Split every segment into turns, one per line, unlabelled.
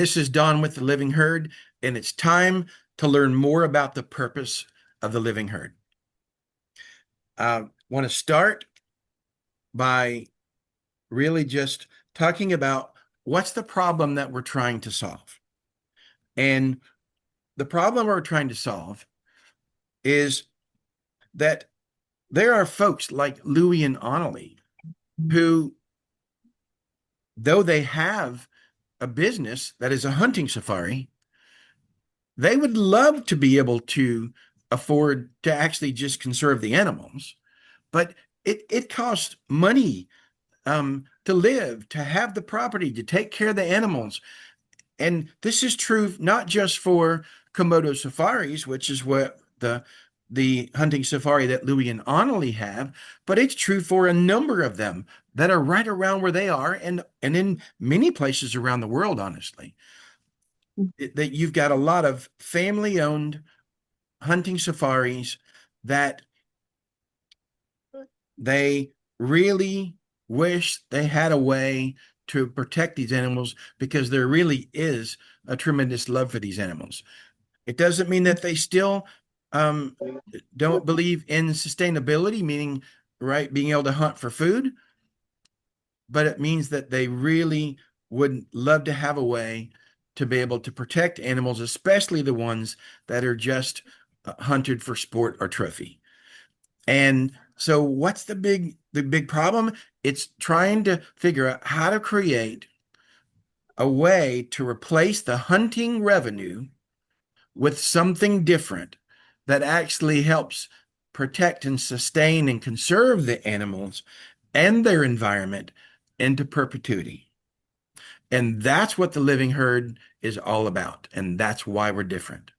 This is Don with the Living Herd, and it's time to learn more about the purpose of the living herd. I want to start by really just talking about what's the problem that we're trying to solve. And the problem we're trying to solve is that there are folks like Louie and Hannelie who, though they have a business that is a hunting safari, they would love to be able to afford to actually just conserve the animals, but it costs money to live, to have the property, to take care of the animals. And this is true not just for Komodo safaris, which is what the hunting safari that Louie and Annalie have, but it's true for a number of them that are right around where they are and in many places around the world, honestly. That you've got a lot of family-owned hunting safaris that they really wish they had a way to protect these animals because there really is a tremendous love for these animals. It doesn't mean that they still um, don't believe in sustainability, meaning, right, being able to hunt for food, but it means that they really would love to have a way to be able to protect animals, especially the ones that are just hunted for sport or trophy. And so what's the big problem? It's trying to figure out how to create a way to replace the hunting revenue with something different that actually helps protect and sustain and conserve the animals and their environment into perpetuity. And that's what the living herd is all about. And that's why we're different.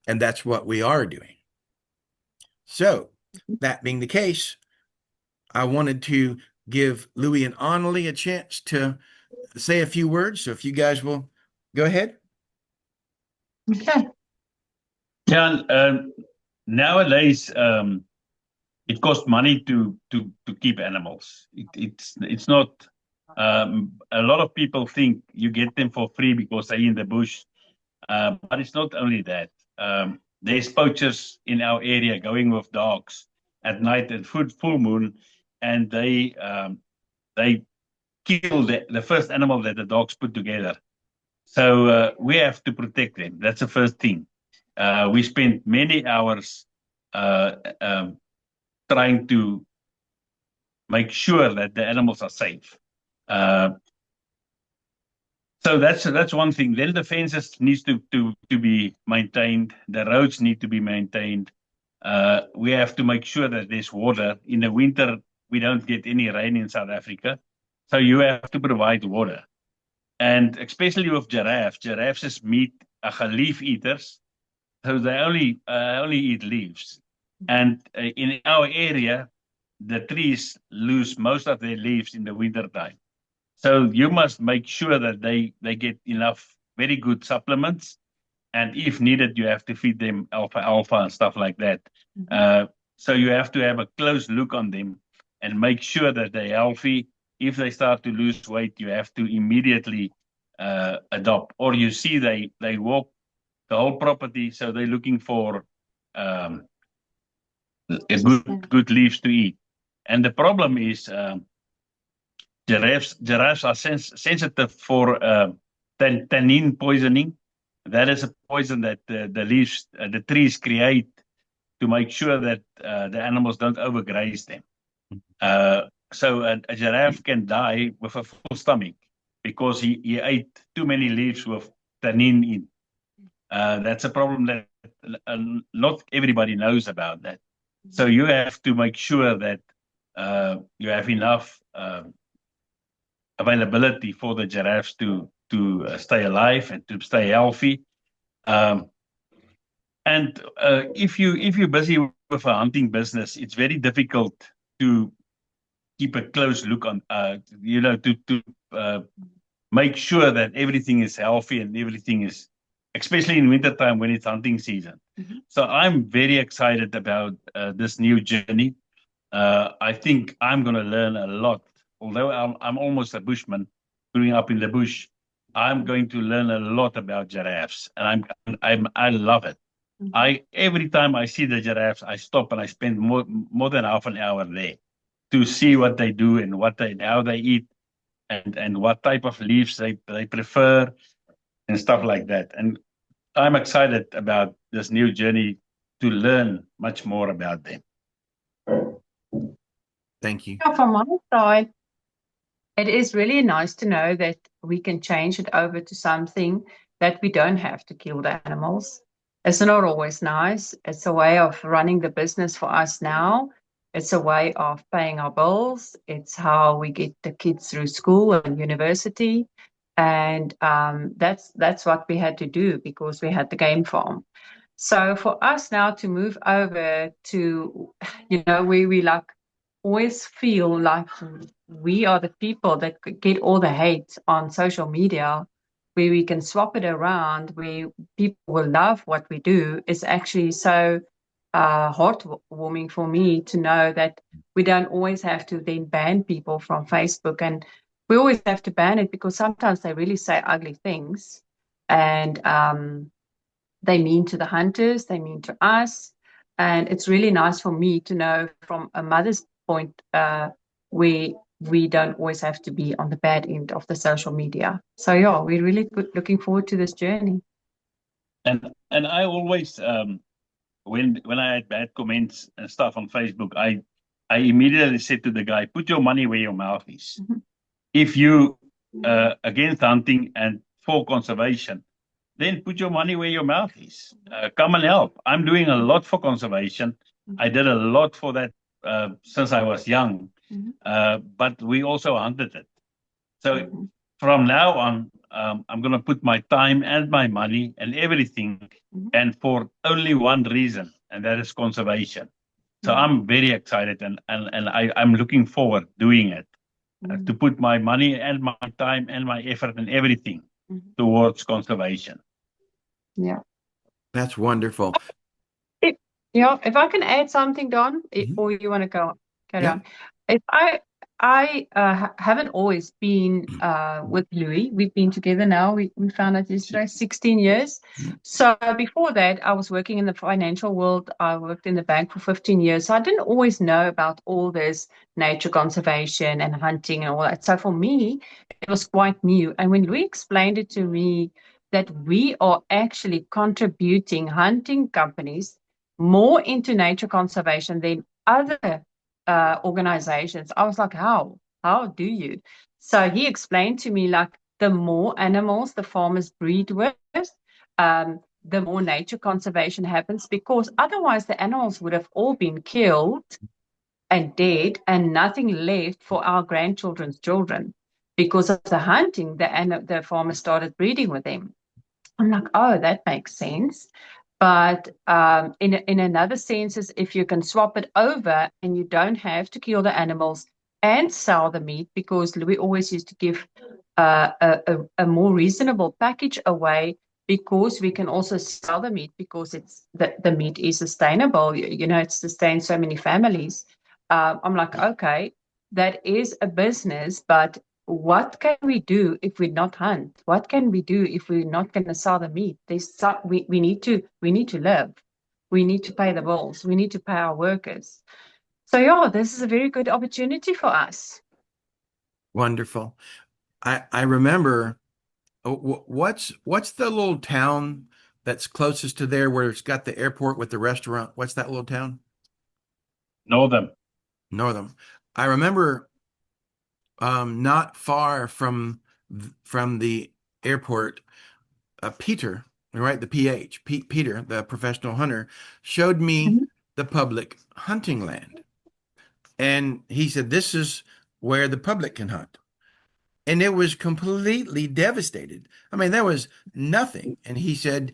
And that's what we are doing. So, that being the case, I wanted to give Louie and Annalie a chance to say a few words. So, if you guys will go ahead.
Okay.
Yeah, nowadays it costs money to keep animals. It's not. A lot of people think you get them for free because they're in the bush, but it's not only that. There's poachers in our area going with dogs at night at full moon, and they kill the first animal that the dogs put together. So we have to protect them. That's the first thing. We spent many hours uh, um, trying to make sure that the animals are safe. Uh, so that's one thing. Then the fences needs to be maintained. The roads need to be maintained. We have to make sure that there's water. In the winter, we don't get any rain in South Africa, so you have to provide water. And especially with giraffes, giraffes is meat, leaf eaters, so they only eat leaves. And in our area, the trees lose most of their leaves in the winter time. So you must make sure that they get enough very good supplements. And if needed, you have to feed them alfalfa and stuff like that. So you have to have a close look on them and make sure that they're healthy. If they start to lose weight, you have to immediately adopt. Or you see they walk the whole property, so they're looking for um, a good leaves to eat. And the problem is giraffes are sensitive for tannin poisoning. That is a poison that the leaves, the trees create to make sure that the animals don't overgraze them. Uh, so a giraffe can die with a full stomach because he ate too many leaves with tannin in. That's a problem that not everybody knows about that. So you have to make sure that you have enough availability for the giraffes to stay alive and to stay healthy. Um, and if you're busy with a hunting business, it's very difficult to keep a close look on, to make sure that everything is healthy and everything is, especially in wintertime when it's hunting season. So I'm very excited about this new journey. I think I'm going to learn a lot, although I'm almost a bushman growing up in the bush. I'm going to learn a lot about giraffes, and I love it. Every time I see the giraffes, I stop and I spend more than half an hour there to see what they do and how they eat and what type of leaves they prefer and stuff like that. And I'm excited about this new journey to learn much more about them.
Thank you.
From my side, it is really nice to know that we can change it over to something that we don't have to kill the animals. It's not always nice. It's a way of running the business for us now. It's a way of paying our bills. It's how we get the kids through school and university. And that's what we had to do because we had the game farm. So for us now to move over to, we like always feel like we are the people that get all the hate on social media, where we can swap it around, where people will love what we do, is actually so heartwarming for me to know that we don't always have to then ban people from Facebook. And we always have to ban it because sometimes they really say ugly things. And they mean to the hunters, they mean to us. And it's really nice for me to know from a mother's point we don't always have to be on the bad end of the social media. So yeah, we're really looking forward to this journey.
And I always when I had bad comments and stuff on Facebook, I immediately said to the guy, put your money where your mouth is. If you against hunting and for conservation, then put your money where your mouth is. Come and help. I'm doing a lot for conservation. I did a lot for that since I was young, but we also hunted it. So from now on, I'm going to put my time and my money and everything, and for only one reason, and that is conservation. So I'm very excited, and I'm looking forward doing it, to put my money and my time and my effort and everything towards conservation.
Yeah.
That's wonderful.
If I can add something, Don, or you want to go carry on. If I haven't always been with Louis. We've been together now. We found out yesterday, 16 years. So before that, I was working in the financial world. I worked in the bank for 15 years. So I didn't always know about all this nature conservation and hunting and all that. So for me, it was quite new. And when Louis explained it to me that we are actually contributing hunting companies more into nature conservation than other organizations. I was like, how? How do you? So he explained to me, like, the more animals the farmers breed with, the more nature conservation happens, because otherwise the animals would have all been killed and dead and nothing left for our grandchildren's children. Because of the hunting, the farmers started breeding with them. I'm like, oh, that makes sense. But in another sense, is if you can swap it over and you don't have to kill the animals and sell the meat, because we always used to give a more reasonable package away, because we can also sell the meat, because the meat is sustainable. It sustains so many families. I'm like, okay, that is a business, but what can we do if we not hunt? What can we do if we're not going to sell the meat? We need to live. We need to pay the bills. We need to pay our workers. So yeah, this is a very good opportunity for us.
Wonderful. I remember, what's the little town that's closest to there where it's got the airport with the restaurant? What's that little town?
Northam.
I remember not far from the airport, Peter, right? The Peter, the professional hunter, showed me the public hunting land. And he said, this is where the public can hunt. And it was completely devastated. I mean, there was nothing. And he said,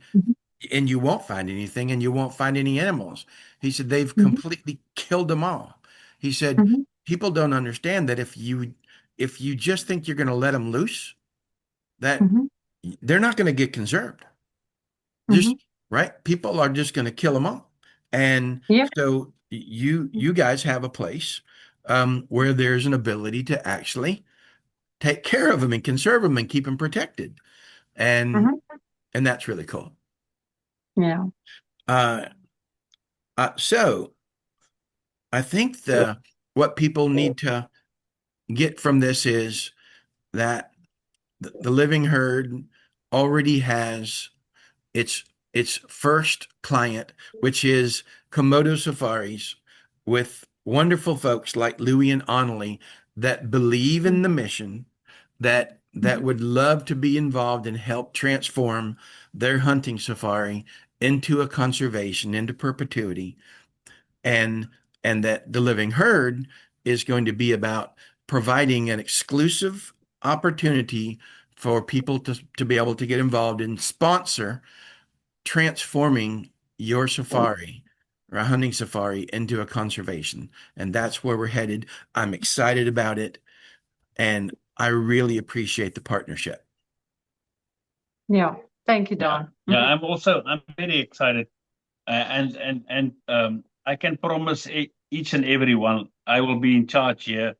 and you won't find anything, and you won't find any animals. He said, they've completely killed them all. He said, people don't understand that if you just think you're going to let them loose, that they're not going to get conserved. Just right. People are just going to kill them all. And so you guys have a place where there's an ability to actually take care of them and conserve them and keep them protected. and
Mhm.
that's really cool.
Yeah.
Uh, so I think what people need to get from this is that the living herd already has its first client, which is Komodo Safaris, with wonderful folks like Louie and Hannelie that believe in the mission, that would love to be involved and help transform their hunting safari into a conservation, into perpetuity, and that the living herd is going to be about providing an exclusive opportunity for people to be able to get involved and sponsor transforming your safari or a hunting safari into a conservation. And that's where we're headed. I'm excited about it, and I really appreciate the partnership.
Yeah. Thank you,
Yeah,
Don.
yeah. I'm very excited, and I can promise each and every one I will be in charge here,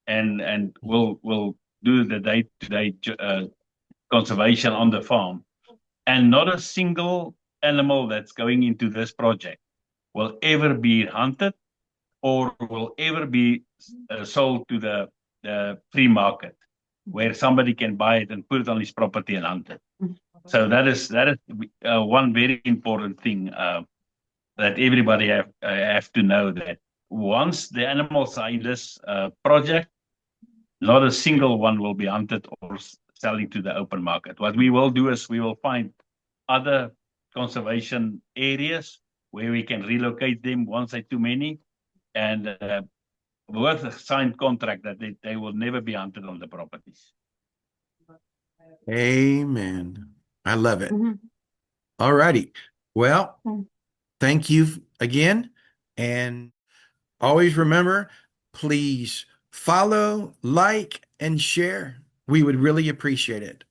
and will do the day-to-day conservation on the farm, and not a single animal that's going into this project will ever be hunted or will ever be sold to the free market where somebody can buy it and put it on his property and hunt it. So that is one very important thing that everybody have to know, that once the animals are in this project, not a single one will be hunted or selling to the open market. What we will do is we will find other conservation areas where we can relocate them once they're too many, and with a signed contract that they will never be hunted on the properties.
Amen. I love it.
Mhm.
All righty. Well,
Mm.
thank you again. And always remember, please follow, like, and share. We would really appreciate it.